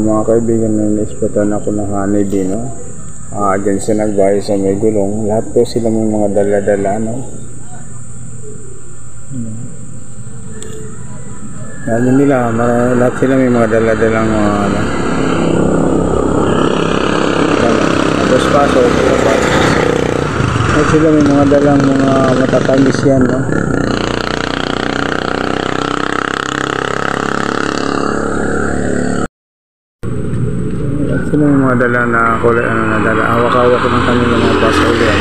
Mga kaibigan, may naispatan ako na honeybee, no? Dyan siya nagbahay sa may gulong. Lahat po sila may mga dala-dala, no? Dami nila, lahat sila may mga dala-dalang mga ano. Tapos paso, lahat sila may mga dalang mga matatamis yan, no? Sino yung mga dala na kulay, ano na dala, hawak-hawak ng kanilang mga baso ulit.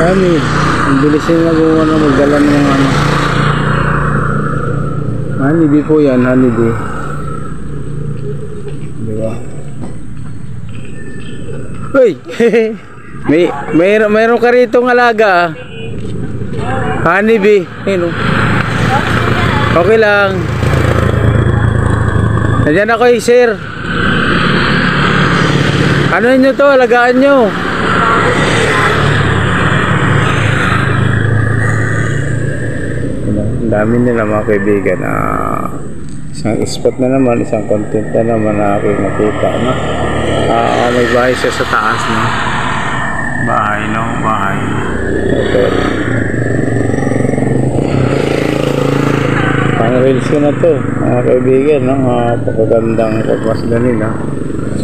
Kami, ang bilis yung magdala ng ano. Honeybee po yan, honeybee. Diba? Uy! mayroon ka rito ng alaga, honeybee. Ayun, okay lang. Nandiyan ako sir. Ano nyo to? Alagaan nyo. Ang dami nila mga kaibigan. Isang spot na naman, isang content na naman na aking nakita, no? May bahay siya sa taas, no? Bahay, no? Bahay. Okay. Ang reels ko na to mga kaibigan, no? Pagkagandang pagmasdan nila.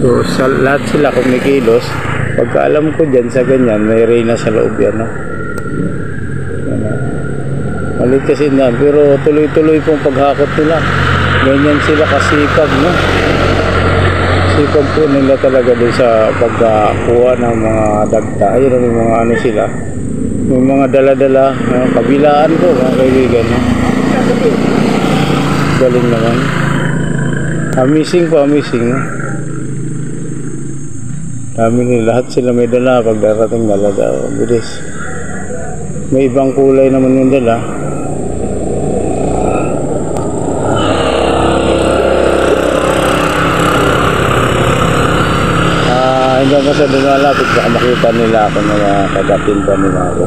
So lahat sila kung may kilos, pagka alam ko dyan sa ganyan may reyna sa loob yan, no? Malit kasi na, pero tuloy-tuloy pong paghakot nila. Ganyan sila kasipag, no? Sipag po nila talaga doon sa pagkakuha ng mga dagta. Ayun, may mga ano sila, may mga dala-dala, kabilaan ko mga kaibigan, no? Galing naman. Amazing po, amazing, no? Dami nila, lahat sila may dala pag darating dala. Bilis. May ibang kulay naman yung dala. Hanggang ko sa dumalapit, baka makita nila ako na kagatin pa nila ako.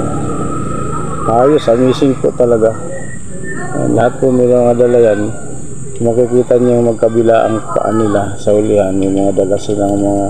Ayos, amazing po talaga. Lahat po may mga dala yan. Makikita niyo magkabila ang paa nila sa ulihan. May mga dala silang mga